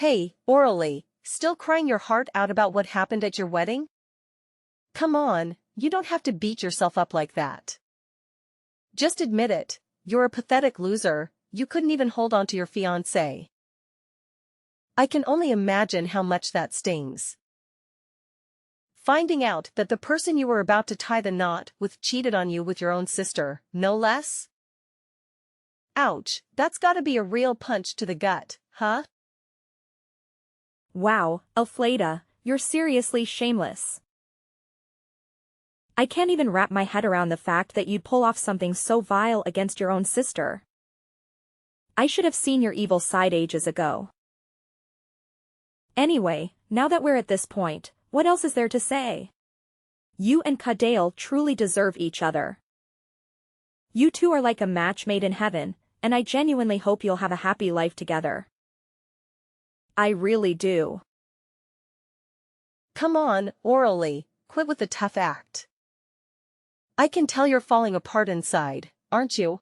Hey, orally, still crying your heart out about what happened at your wedding? Come on, you don't have to beat yourself up like that. Just admit it, you're a pathetic loser, you couldn't even hold on to your fiancé. I can only imagine how much that stings. Finding out that the person you were about to tie the knot with cheated on you with your own sister, no less? Ouch, that's gotta be a real punch to the gut, huh? Wow, Elfleda, you're seriously shameless. I can't even wrap my head around the fact that you'd pull off something so vile against your own sister. I should have seen your evil side ages ago. Anyway, now that we're at this point, what else is there to say? You and Kadale truly deserve each other. You two are like a match made in heaven, and I genuinely hope you'll have a happy life together. I really do. Come on, orally, quit with the tough act. I can tell you're falling apart inside, aren't you?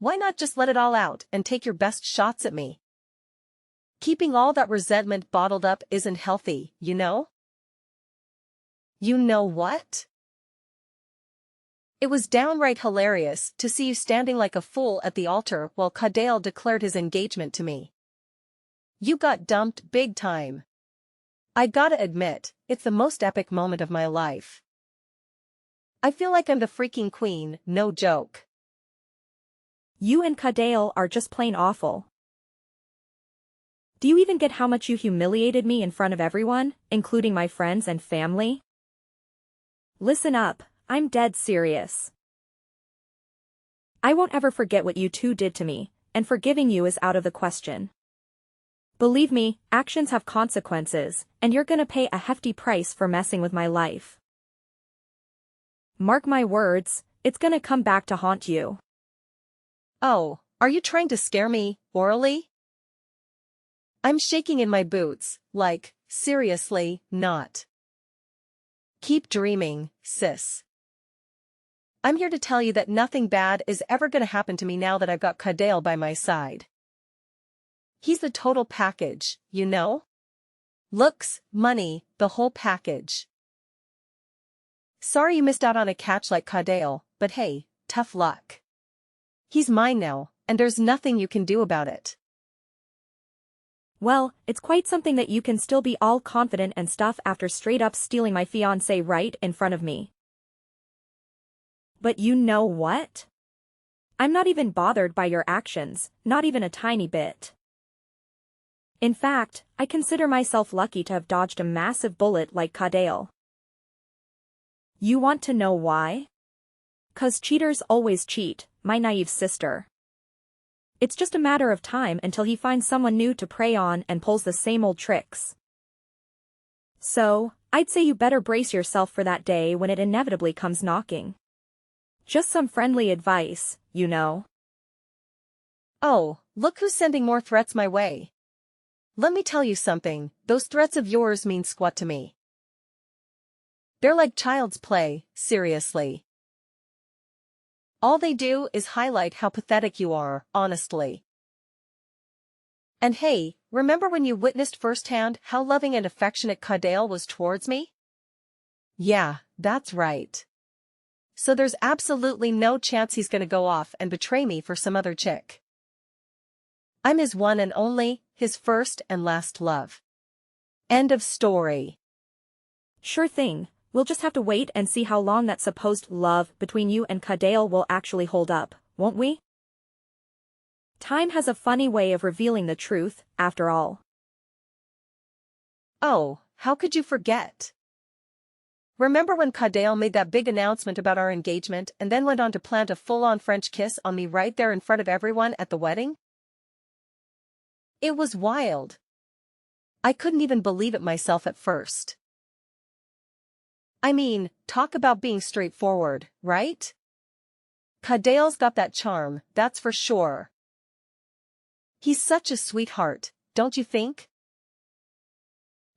Why not just let it all out and take your best shots at me? Keeping all that resentment bottled up isn't healthy, you know? You know what? It was downright hilarious to see you standing like a fool at the altar while Kadale declared his engagement to me. You got dumped big time. I gotta admit, it's the most epic moment of my life. I feel like I'm the freaking queen, no joke. You and Kadale are just plain awful. Do you even get how much you humiliated me in front of everyone, including my friends and family? Listen up, I'm dead serious. I won't ever forget what you two did to me, and forgiving you is out of the question. Believe me, actions have consequences, and you're gonna pay a hefty price for messing with my life. Mark my words, it's gonna come back to haunt you. Oh, are you trying to scare me, orally? I'm shaking in my boots, like, seriously, not. Keep dreaming, sis. I'm here to tell you that nothing bad is ever gonna happen to me now that I've got Kadale by my side. He's the total package, you know? Looks, money, the whole package. Sorry you missed out on a catch like Kadale, but hey, tough luck. He's mine now, and there's nothing you can do about it. Well, it's quite something that you can still be all confident and stuff after straight up stealing my fiancé right in front of me. But you know what? I'm not even bothered by your actions, not even a tiny bit. In fact, I consider myself lucky to have dodged a massive bullet like Kadale. You want to know why? 'Cause cheaters always cheat, my naive sister. It's just a matter of time until he finds someone new to prey on and pulls the same old tricks. So, I'd say you better brace yourself for that day when it inevitably comes knocking. Just some friendly advice, you know. Oh, look who's sending more threats my way. Let me tell you something, those threats of yours mean squat to me. They're like child's play, seriously. All they do is highlight how pathetic you are, honestly. And hey, remember when you witnessed firsthand how loving and affectionate Kadale was towards me? Yeah, that's right. So there's absolutely no chance he's gonna go off and betray me for some other chick. I'm his one and only, his first and last love. End of story. Sure thing, we'll just have to wait and see how long that supposed love between you and Kadale will actually hold up, won't we? Time has a funny way of revealing the truth, after all. Oh, how could you forget? Remember when Kadale made that big announcement about our engagement and then went on to plant a full-on French kiss on me right there in front of everyone at the wedding? It was wild. I couldn't even believe it myself at first. I mean, talk about being straightforward, right? Kadale's got that charm, that's for sure. He's such a sweetheart, don't you think?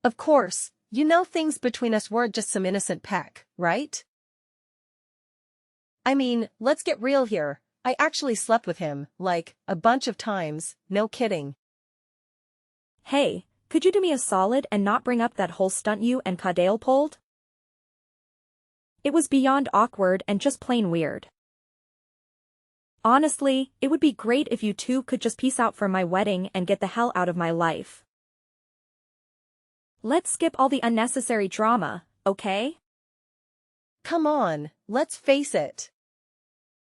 Of course, you know things between us weren't just some innocent peck, right? I mean, let's get real here, I actually slept with him, like, a bunch of times, no kidding. Hey, could you do me a solid and not bring up that whole stunt you and Kadale pulled? It was beyond awkward and just plain weird. Honestly, it would be great if you two could just peace out from my wedding and get the hell out of my life. Let's skip all the unnecessary drama, okay? Come on, let's face it.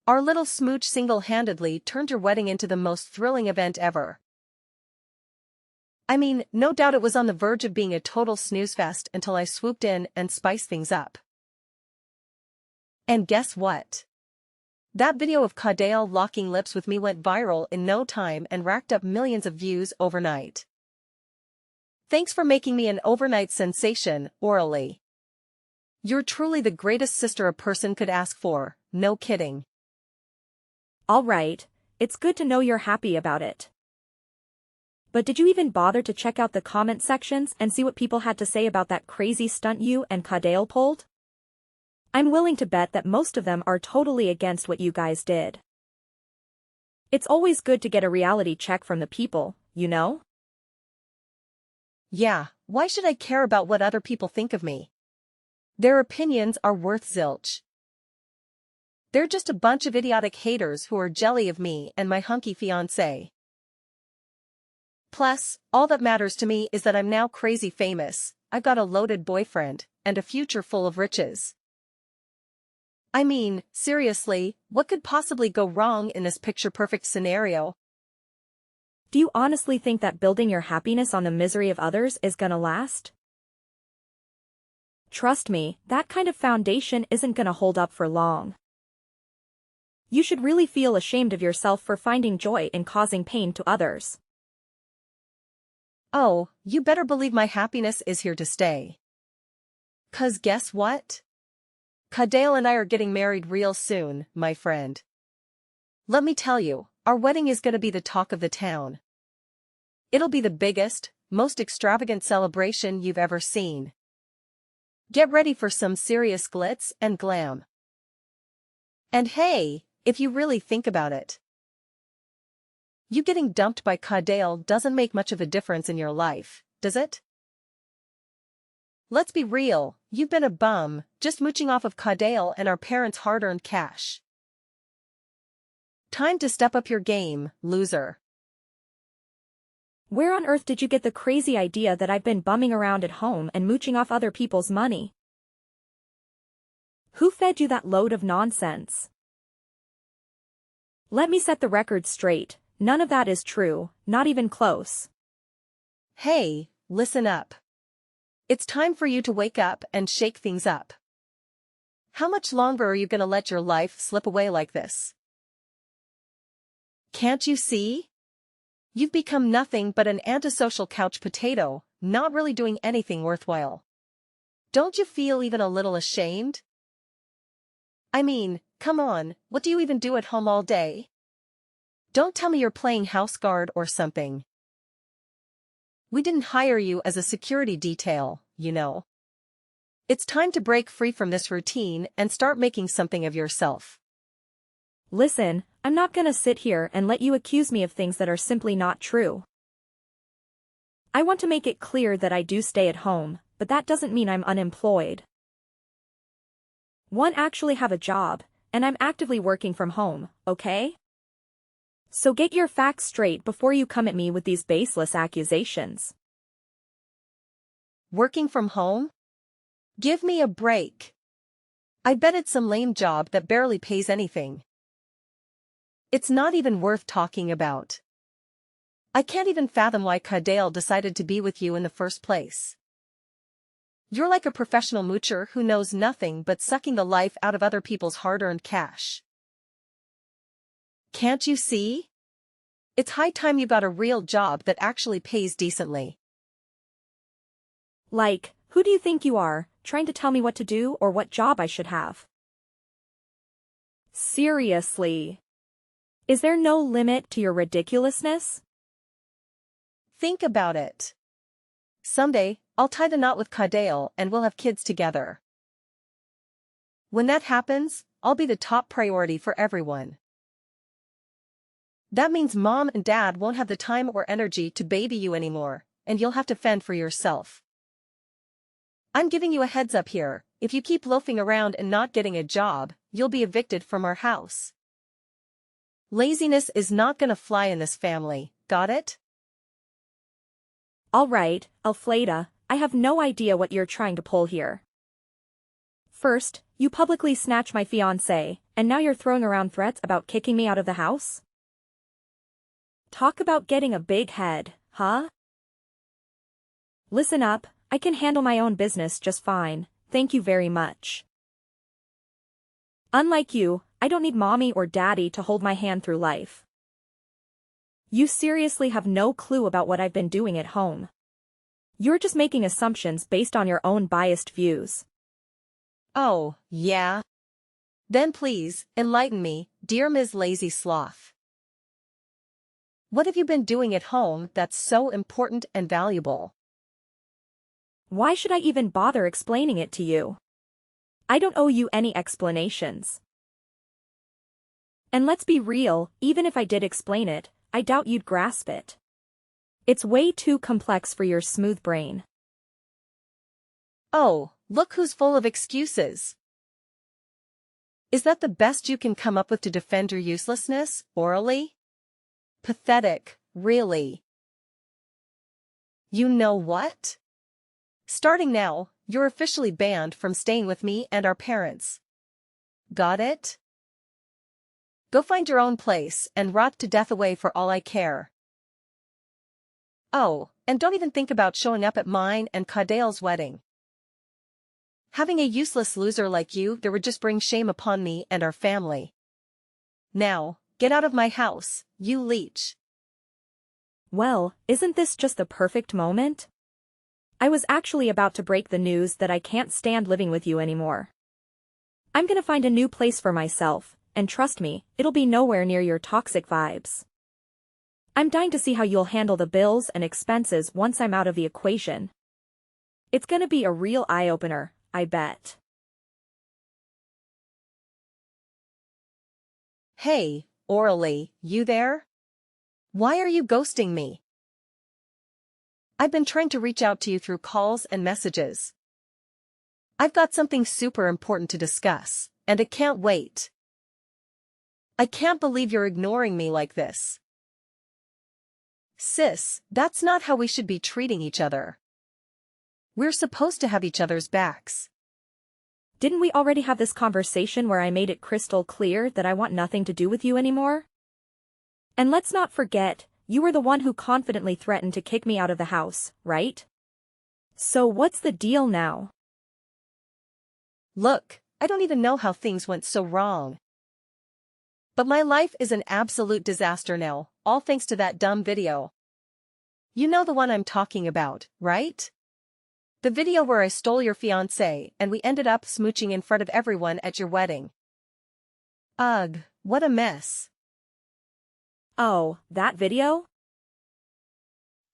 Our little smooch single-handedly turned your wedding into the most thrilling event ever. I mean, no doubt it was on the verge of being a total snoozefest until I swooped in and spiced things up. And guess what? That video of Kadale locking lips with me went viral in no time and racked up millions of views overnight. Thanks for making me an overnight sensation, orally. You're truly the greatest sister a person could ask for, no kidding. All right, it's good to know you're happy about it. But did you even bother to check out the comment sections and see what people had to say about that crazy stunt you and Kadale pulled? I'm willing to bet that most of them are totally against what you guys did. It's always good to get a reality check from the people, you know? Yeah, why should I care about what other people think of me? Their opinions are worth zilch. They're just a bunch of idiotic haters who are jelly of me and my hunky fiancé. Plus, all that matters to me is that I'm now crazy famous, I've got a loaded boyfriend, and a future full of riches. I mean, seriously, what could possibly go wrong in this picture-perfect scenario? Do you honestly think that building your happiness on the misery of others is gonna last? Trust me, that kind of foundation isn't gonna hold up for long. You should really feel ashamed of yourself for finding joy in causing pain to others. Oh, you better believe my happiness is here to stay. 'Cause guess what? Kadale and I are getting married real soon, my friend. Let me tell you, our wedding is gonna be the talk of the town. It'll be the biggest, most extravagant celebration you've ever seen. Get ready for some serious glitz and glam. And hey, if you really think about it, you getting dumped by Kadale doesn't make much of a difference in your life, does it? Let's be real, you've been a bum, just mooching off of Kadale and our parents' hard-earned cash. Time to step up your game, loser. Where on earth did you get the crazy idea that I've been bumming around at home and mooching off other people's money? Who fed you that load of nonsense? Let me set the record straight, none of that is true, not even close. Hey, listen up. It's time for you to wake up and shake things up. How much longer are you gonna let your life slip away like this? Can't you see? You've become nothing but an antisocial couch potato, not really doing anything worthwhile. Don't you feel even a little ashamed? I mean, come on, what do you even do at home all day? Don't tell me you're playing house guard or something. We didn't hire you as a security detail, you know. It's time to break free from this routine and start making something of yourself. Listen, I'm not gonna sit here and let you accuse me of things that are simply not true. I want to make it clear that I do stay at home, but that doesn't mean I'm unemployed. I actually have a job, and I'm actively working from home, okay? So get your facts straight before you come at me with these baseless accusations. Working from home? Give me a break. I bet it's some lame job that barely pays anything. It's not even worth talking about. I can't even fathom why Kadale decided to be with you in the first place. You're like a professional moocher who knows nothing but sucking the life out of other people's hard-earned cash. Can't you see? It's high time you got a real job that actually pays decently. Like, who do you think you are, trying to tell me what to do or what job I should have? Seriously. Is there no limit to your ridiculousness? Think about it. Someday, I'll tie the knot with Kadale and we'll have kids together. When that happens, I'll be the top priority for everyone. That means mom and dad won't have the time or energy to baby you anymore, and you'll have to fend for yourself. I'm giving you a heads up here, if you keep loafing around and not getting a job, you'll be evicted from our house. Laziness is not gonna fly in this family, got it? All right, Elfleda, I have no idea what you're trying to pull here. First, you publicly snatched my fiancé, and now you're throwing around threats about kicking me out of the house? Talk about getting a big head, huh? Listen up, I can handle my own business just fine, thank you very much. Unlike you, I don't need mommy or daddy to hold my hand through life. You seriously have no clue about what I've been doing at home. You're just making assumptions based on your own biased views. Oh, yeah? Then please, enlighten me, dear Ms. Lazy Sloth. What have you been doing at home that's so important and valuable? Why should I even bother explaining it to you? I don't owe you any explanations. And let's be real, even if I did explain it, I doubt you'd grasp it. It's way too complex for your smooth brain. Oh, look who's full of excuses. Is that the best you can come up with to defend your uselessness, orally? Pathetic, really. You know what? Starting now, you're officially banned from staying with me and our parents. Got it? Go find your own place and rot to death away for all I care. Oh, and don't even think about showing up at mine and Cadale's wedding. Having a useless loser like you there would just bring shame upon me and our family. Now, get out of my house, you leech. Well, isn't this just the perfect moment? I was actually about to break the news that I can't stand living with you anymore. I'm gonna find a new place for myself, and trust me, it'll be nowhere near your toxic vibes. I'm dying to see how you'll handle the bills and expenses once I'm out of the equation. It's gonna be a real eye-opener, I bet. Hey, orally, you there? Why are you ghosting me? I've been trying to reach out to you through calls and messages. I've got something super important to discuss, and it can't wait. I can't believe you're ignoring me like this. Sis, that's not how we should be treating each other. We're supposed to have each other's backs. Didn't we already have this conversation where I made it crystal clear that I want nothing to do with you anymore? And let's not forget, you were the one who confidently threatened to kick me out of the house, right? So what's the deal now? Look, I don't even know how things went so wrong. But my life is an absolute disaster now, all thanks to that dumb video. You know the one I'm talking about, right? The video where I stole your fiancé and we ended up smooching in front of everyone at your wedding. Ugh, what a mess. Oh, that video?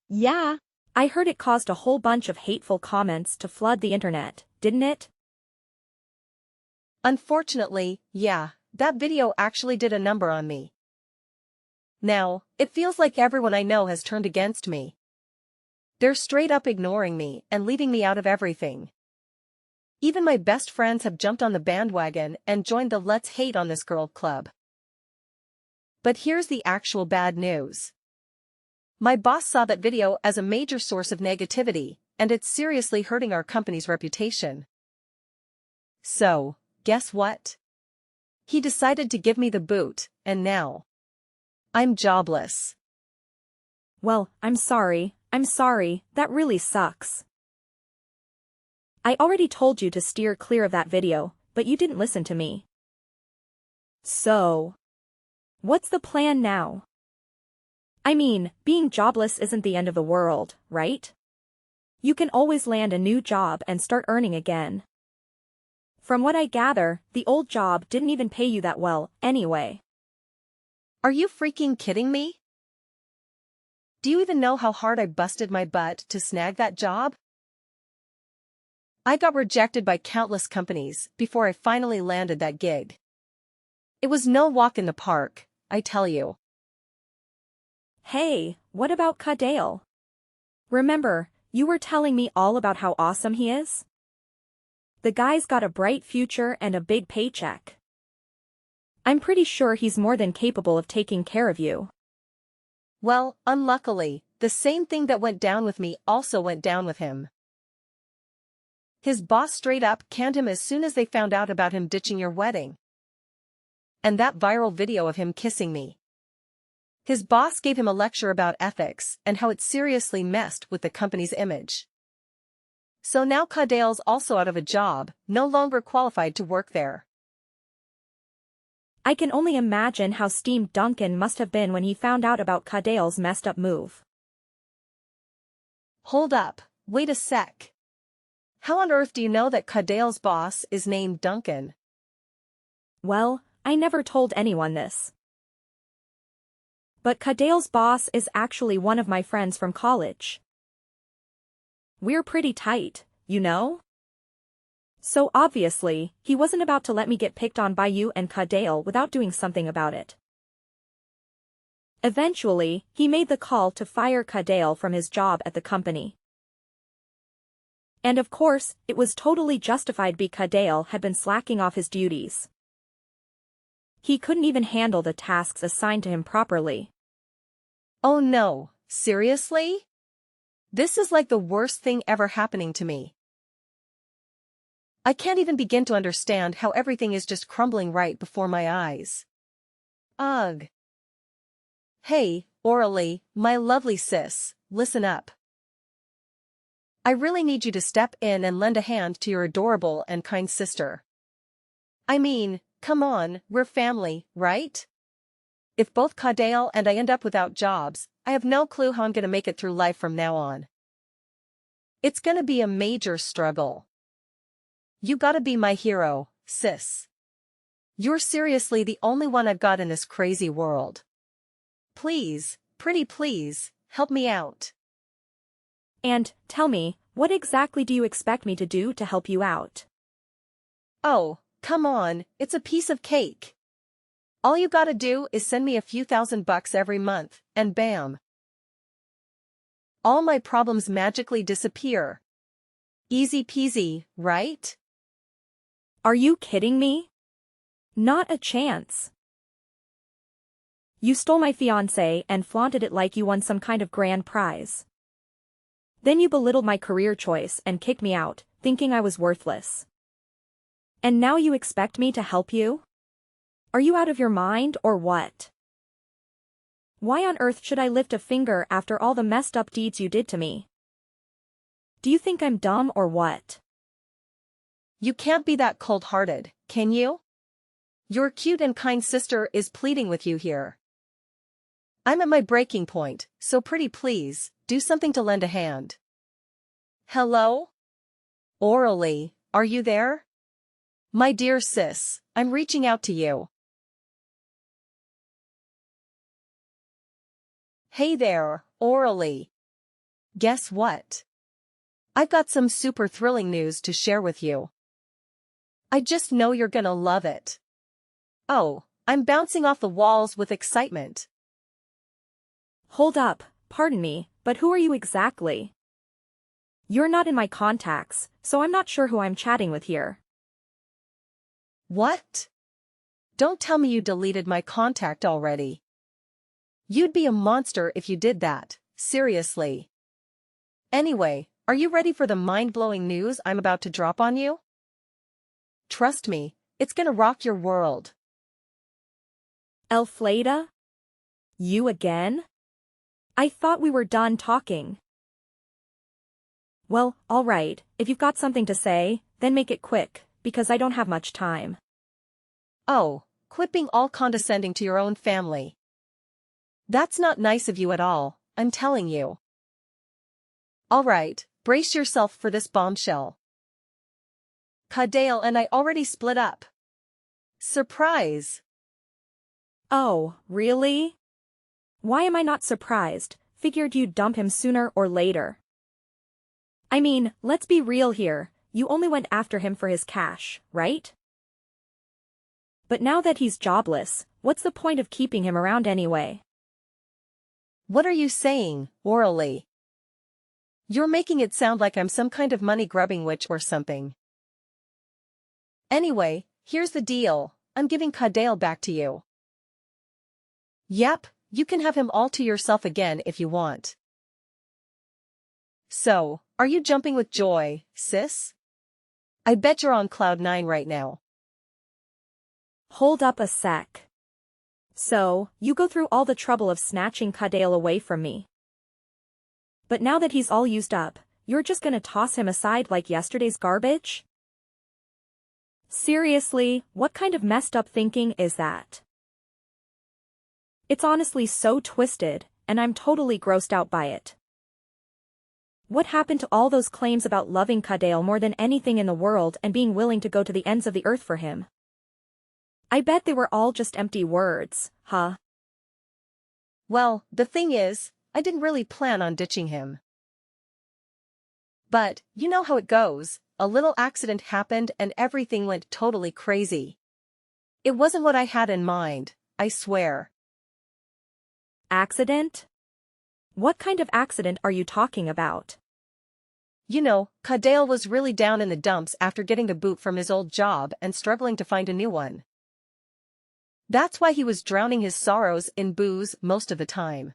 Yeah, I heard it caused a whole bunch of hateful comments to flood the internet, didn't it? Unfortunately, yeah, that video actually did a number on me. Now, it feels like everyone I know has turned against me. They're straight up ignoring me and leaving me out of everything. Even my best friends have jumped on the bandwagon and joined the Let's Hate on This Girl club. But here's the actual bad news. My boss saw that video as a major source of negativity, and it's seriously hurting our company's reputation. So, guess what? He decided to give me the boot, and now I'm jobless. Well, I'm sorry, that really sucks. I already told you to steer clear of that video, but you didn't listen to me. So, what's the plan now? I mean, being jobless isn't the end of the world, right? You can always land a new job and start earning again. From what I gather, the old job didn't even pay you that well, anyway. Are you freaking kidding me? Do you even know how hard I busted my butt to snag that job? I got rejected by countless companies before I finally landed that gig. It was no walk in the park, I tell you. Hey, what about Cadale? Remember, you were telling me all about how awesome he is? The guy's got a bright future and a big paycheck. I'm pretty sure he's more than capable of taking care of you. Well, unluckily, the same thing that went down with me also went down with him. His boss straight up canned him as soon as they found out about him ditching your wedding. And that viral video of him kissing me. His boss gave him a lecture about ethics and how it seriously messed with the company's image. So now Cadale's also out of a job, no longer qualified to work there. I can only imagine how steamed Duncan must have been when he found out about Cadale's messed up move. Hold up, wait a sec. How on earth do you know that Cadale's boss is named Duncan? Well, I never told anyone this. But Cadale's boss is actually one of my friends from college. We're pretty tight, you know? So obviously, he wasn't about to let me get picked on by you and Cadale without doing something about it. Eventually, he made the call to fire Cadale from his job at the company. And of course, it was totally justified because Cadale had been slacking off his duties. He couldn't even handle the tasks assigned to him properly. Oh no, seriously? This is like the worst thing ever happening to me. I can't even begin to understand how everything is just crumbling right before my eyes. Ugh. Hey, Orally, my lovely sis, listen up. I really need you to step in and lend a hand to your adorable and kind sister. I mean, come on, we're family, right? If both Cadale and I end up without jobs, I have no clue how I'm gonna make it through life from now on. It's gonna be a major struggle. You gotta be my hero, sis. You're seriously the only one I've got in this crazy world. Please, pretty please, help me out. And, tell me, what exactly do you expect me to do to help you out? Oh, come on, it's a piece of cake. All you gotta do is send me a few $1,000 every month, and bam. All my problems magically disappear. Easy peasy, right? Are you kidding me? Not a chance. You stole my fiancé and flaunted it like you won some kind of grand prize. Then you belittled my career choice and kicked me out, thinking I was worthless. And now you expect me to help you? Are you out of your mind or what? Why on earth should I lift a finger after all the messed up deeds you did to me? Do you think I'm dumb or what? You can't be that cold-hearted, can you? Your cute and kind sister is pleading with you here. I'm at my breaking point, so pretty please, do something to lend a hand. Hello? Orally, are you there? My dear sis, I'm reaching out to you. Hey there, Orally. Guess what? I've got some super thrilling news to share with you. I just know you're gonna love it. Oh, I'm bouncing off the walls with excitement. Hold up, pardon me, but who are you exactly? You're not in my contacts, so I'm not sure who I'm chatting with here. What? Don't tell me you deleted my contact already. You'd be a monster if you did that, seriously. Anyway, are you ready for the mind-blowing news I'm about to drop on you? Trust me, it's gonna rock your world. Elfleda? You again? I thought we were done talking. Well, alright, if you've got something to say, then make it quick, because I don't have much time. Oh, quit being all condescending to your own family. That's not nice of you at all, I'm telling you. Alright, brace yourself for this bombshell. Cadale and I already split up. Surprise! Oh, really? Why am I not surprised? Figured you'd dump him sooner or later. I mean, let's be real here, you only went after him for his cash, right? But now that he's jobless, what's the point of keeping him around anyway? What are you saying, Orally? You're making it sound like I'm some kind of money-grubbing witch or something. Anyway, here's the deal, I'm giving Kadale back to you. Yep, you can have him all to yourself again if you want. So, are you jumping with joy, sis? I bet you're on cloud 9 right now. Hold up a sec. So, you go through all the trouble of snatching Kadale away from me. But now that he's all used up, you're just gonna toss him aside like yesterday's garbage? Seriously, what kind of messed up thinking is that? It's honestly so twisted, and I'm totally grossed out by it. What happened to all those claims about loving Kadale more than anything in the world and being willing to go to the ends of the earth for him? I bet they were all just empty words, huh? Well, the thing is, I didn't really plan on ditching him. But, you know how it goes, a little accident happened and everything went totally crazy. It wasn't what I had in mind, I swear. Accident? What kind of accident are you talking about? You know, Kadale was really down in the dumps after getting the boot from his old job and struggling to find a new one. That's why he was drowning his sorrows in booze most of the time.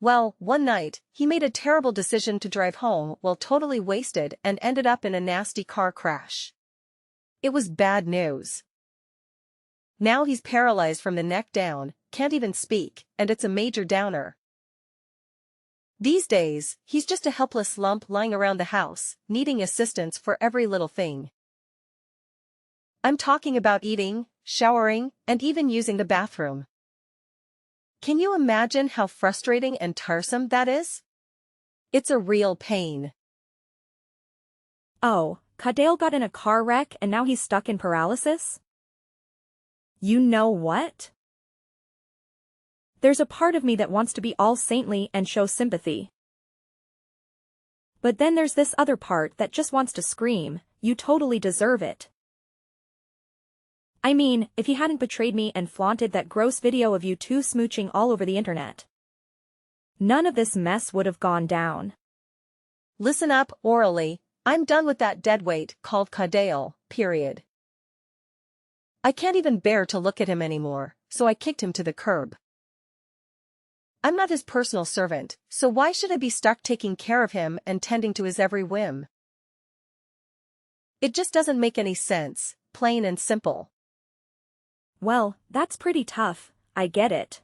Well, one night, he made a terrible decision to drive home while totally wasted and ended up in a nasty car crash. It was bad news. Now he's paralyzed from the neck down, can't even speak, and it's a major downer. These days, he's just a helpless lump lying around the house, needing assistance for every little thing. I'm talking about eating, showering, and even using the bathroom. Can you imagine how frustrating and tiresome that is? It's a real pain. Oh, Kadale got in a car wreck and now he's stuck in paralysis? You know what? There's a part of me that wants to be all saintly and show sympathy. But then there's this other part that just wants to scream, you totally deserve it. I mean, if he hadn't betrayed me and flaunted that gross video of you two smooching all over the internet, none of this mess would have gone down. Listen up, orally, I'm done with that deadweight called Kadale, period. I can't even bear to look at him anymore, so I kicked him to the curb. I'm not his personal servant, so why should I be stuck taking care of him and tending to his every whim? It just doesn't make any sense, plain and simple. Well, that's pretty tough, I get it.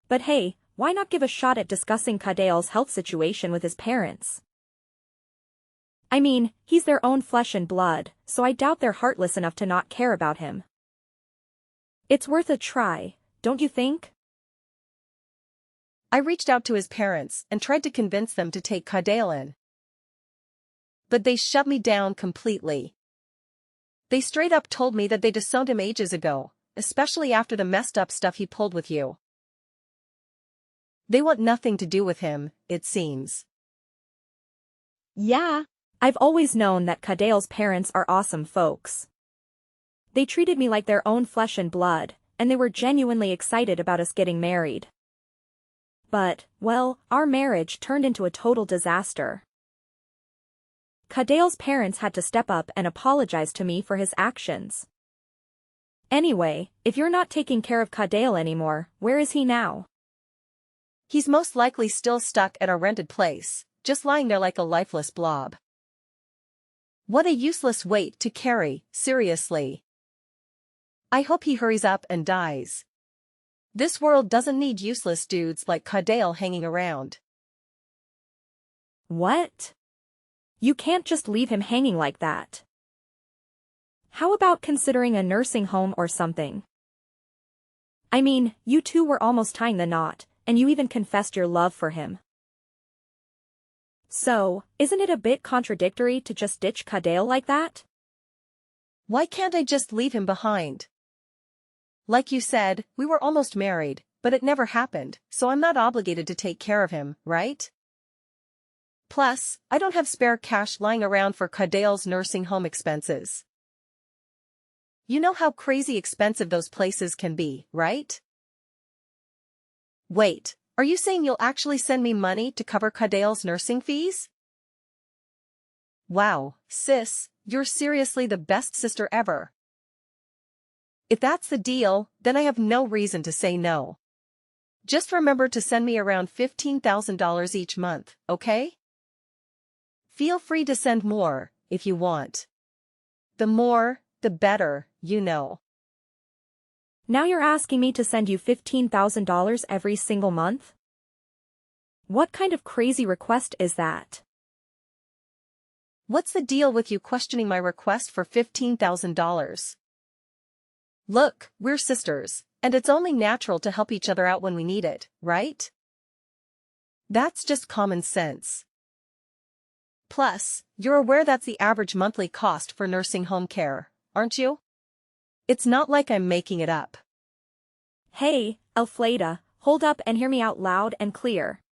But hey, why not give a shot at discussing Kadale's health situation with his parents? I mean, he's their own flesh and blood, so I doubt they're heartless enough to not care about him. It's worth a try, don't you think? I reached out to his parents and tried to convince them to take Kadale in. But they shut me down completely. They straight up told me that they disowned him ages ago, especially after the messed up stuff he pulled with you. They want nothing to do with him, it seems. Yeah, I've always known that Kadale's parents are awesome folks. They treated me like their own flesh and blood, and they were genuinely excited about us getting married. But, well, our marriage turned into a total disaster. Kadale's parents had to step up and apologize to me for his actions. Anyway, if you're not taking care of Kadale anymore, where is he now? He's most likely still stuck at our rented place, just lying there like a lifeless blob. What a useless weight to carry, seriously. I hope he hurries up and dies. This world doesn't need useless dudes like Kadale hanging around. What? You can't just leave him hanging like that. How about considering a nursing home or something? I mean, you two were almost tying the knot, and you even confessed your love for him. So, isn't it a bit contradictory to just ditch Kadale like that? Why can't I just leave him behind? Like you said, we were almost married, but it never happened, so I'm not obligated to take care of him, right? Plus, I don't have spare cash lying around for Kadale's nursing home expenses. You know how crazy expensive those places can be, right? Wait, Are you saying you'll actually send me money to cover Kadale's nursing fees? Wow, sis, you're seriously the best sister ever. If that's the deal, then I have no reason to say no. Just remember to send me around $15,000 each month, okay? Feel free to send more, if you want. The more, the better, you know. Now you're asking me to send you $15,000 every single month? What kind of crazy request is that? What's the deal with you questioning my request for $15,000? Look, we're sisters, and it's only natural to help each other out when we need it, right? That's just common sense. Plus, you're aware that's the average monthly cost for nursing home care, aren't you? It's not like I'm making it up. Hey, Elfleda, hold up and hear me out loud and clear.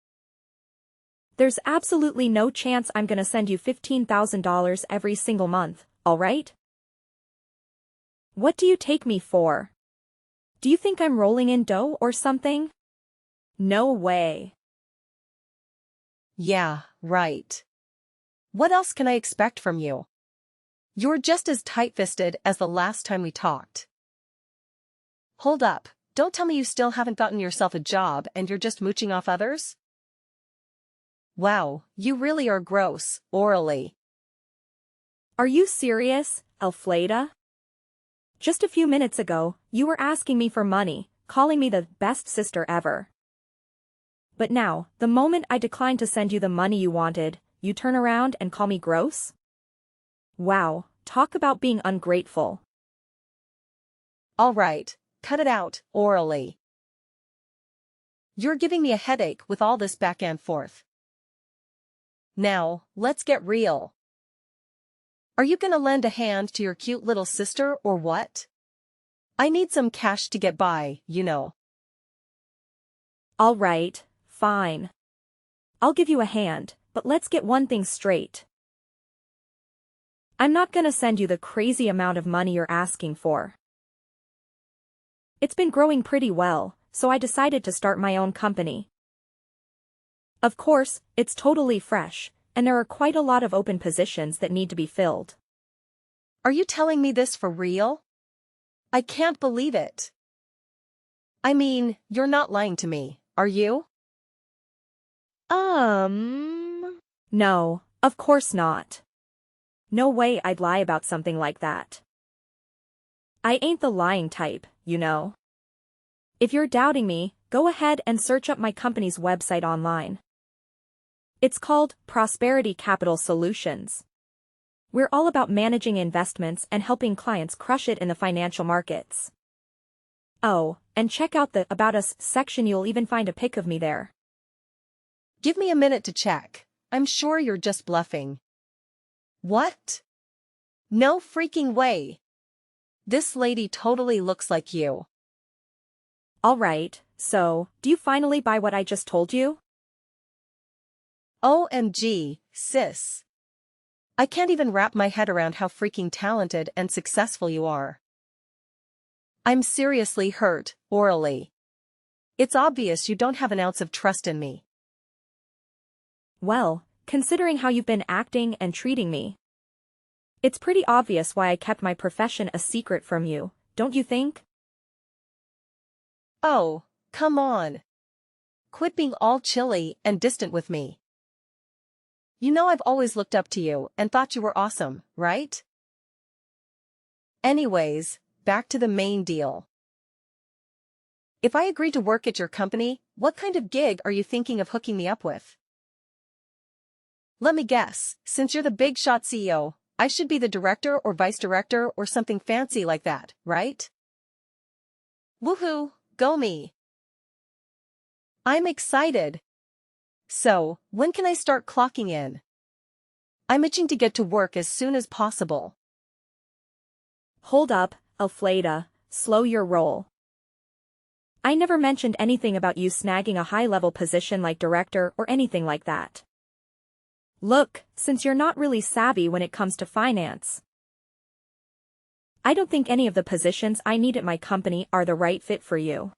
There's absolutely no chance I'm gonna send you $15,000 every single month, alright? What do you take me for? Do you think I'm rolling in dough or something? No way. Yeah, right. What else can I expect from you? You're just as tight-fisted as the last time we talked. Hold up, don't tell me you still haven't gotten yourself a job and you're just mooching off others? Wow, you really are gross, orally. Are you serious, Elfleda? Just a few minutes ago, you were asking me for money, calling me the best sister ever. But now, the moment I decline to send you the money you wanted, you turn around and call me gross? Wow, talk about being ungrateful. All right, cut it out, orally. You're giving me a headache with all this back and forth. Now, let's get real. Are you gonna lend a hand to your cute little sister or what? I need some cash to get by, you know. All right, fine. I'll give you a hand, but let's get one thing straight. I'm not gonna send you the crazy amount of money you're asking for. It's been growing pretty well, so I decided to start my own company. Of course, it's totally fresh, and there are quite a lot of open positions that need to be filled. Are you telling me this for real? I can't believe it. I mean, you're not lying to me, are you? No, of course not. No way I'd lie about something like that. I ain't the lying type, you know. If you're doubting me, go ahead and search up my company's website online. It's called Prosperity Capital Solutions. We're all about managing investments and helping clients crush it in the financial markets. Oh, and check out the About Us section, you'll even find a pic of me there. Give me a minute to check. I'm sure you're just bluffing. What? No freaking way. This lady totally looks like you. Alright, so, do you finally buy what I just told you? OMG, sis. I can't even wrap my head around how freaking talented and successful you are. I'm seriously hurt, orally. It's obvious you don't have an ounce of trust in me. Well, considering how you've been acting and treating me, it's pretty obvious why I kept my profession a secret from you, don't you think? Oh, come on. Quit being all chilly and distant with me. You know I've always looked up to you and thought you were awesome, right? Anyways, back to the main deal. If I agree to work at your company, what kind of gig are you thinking of hooking me up with? Let me guess, since you're the big shot CEO, I should be the director or vice director or something fancy like that, right? Woohoo, go me. I'm excited. So, when can I start clocking in? I'm itching to get to work as soon as possible. Hold up, Elfleda, slow your roll. I never mentioned anything about you snagging a high-level position like director or anything like that. Look, since you're not really savvy when it comes to finance, I don't think any of the positions I need at my company are the right fit for you.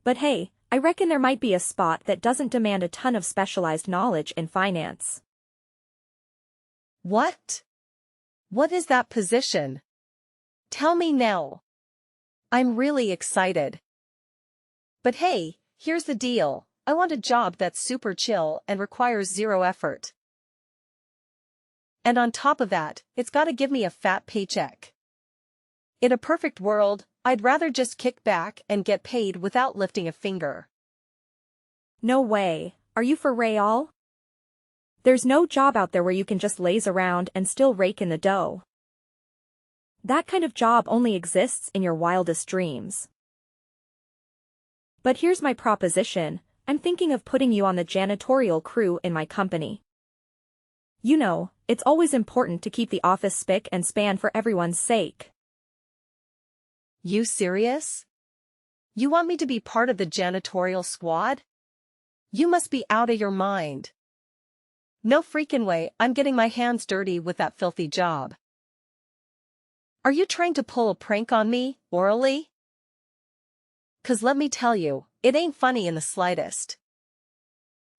But hey, I reckon there might be a spot that doesn't demand a ton of specialized knowledge in finance. What? What is that position? Tell me now. I'm really excited. But hey, here's the deal. I want a job that's super chill and requires zero effort. And on top of that, it's gotta give me a fat paycheck. In a perfect world, I'd rather just kick back and get paid without lifting a finger. No way, are you for real? There's no job out there where you can just laze around and still rake in the dough. That kind of job only exists in your wildest dreams. But here's my proposition, I'm thinking of putting you on the janitorial crew in my company. You know, it's always important to keep the office spick and span for everyone's sake. You serious? You want me to be part of the janitorial squad? You must be out of your mind. No freaking way I'm getting my hands dirty with that filthy job. Are you trying to pull a prank on me, orally? 'Cause let me tell you, it ain't funny in the slightest.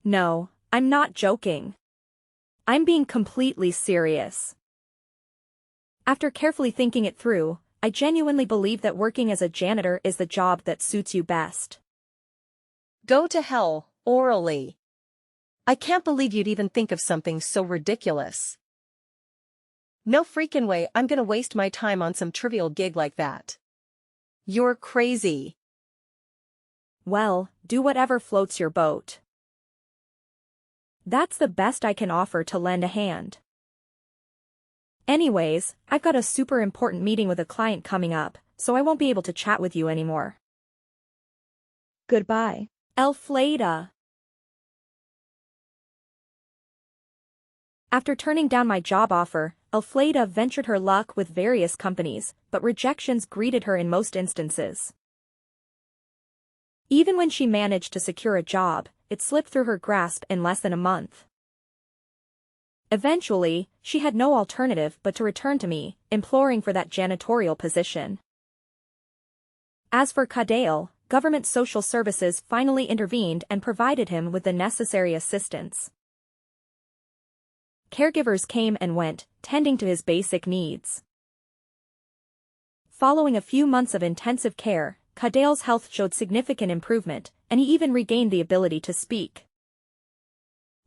No, I'm not joking. I'm being completely serious. After carefully thinking it through, I genuinely believe that working as a janitor is the job that suits you best. Go to hell, orally. I can't believe you'd even think of something so ridiculous. No freaking way I'm gonna waste my time on some trivial gig like that. You're crazy. Well, do whatever floats your boat. That's the best I can offer to lend a hand. Anyways, I've got a super important meeting with a client coming up, so I won't be able to chat with you anymore. Goodbye. Elfleda. After turning down my job offer, Elfleda ventured her luck with various companies, but rejections greeted her in most instances. Even when she managed to secure a job, it slipped through her grasp in less than a month. Eventually, she had no alternative but to return to me, imploring for that janitorial position. As for Kadale, government social services finally intervened and provided him with the necessary assistance. Caregivers came and went, tending to his basic needs. Following a few months of intensive care, Kadale's health showed significant improvement, and he even regained the ability to speak.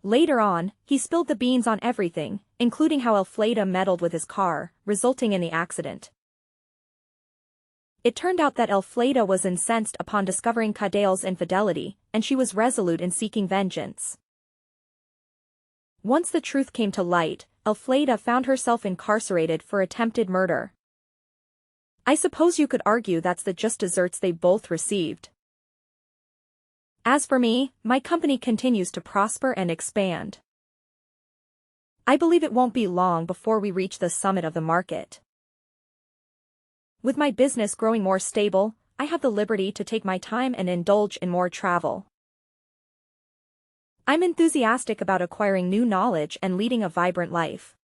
Later on, he spilled the beans on everything, including how Elfleda meddled with his car, resulting in the accident. It turned out that Elfleda was incensed upon discovering Kadale's infidelity, and she was resolute in seeking vengeance. Once the truth came to light, Elfleda found herself incarcerated for attempted murder. I suppose you could argue that's the just desserts they both received. As for me, my company continues to prosper and expand. I believe it won't be long before we reach the summit of the market. With my business growing more stable, I have the liberty to take my time and indulge in more travel. I'm enthusiastic about acquiring new knowledge and leading a vibrant life.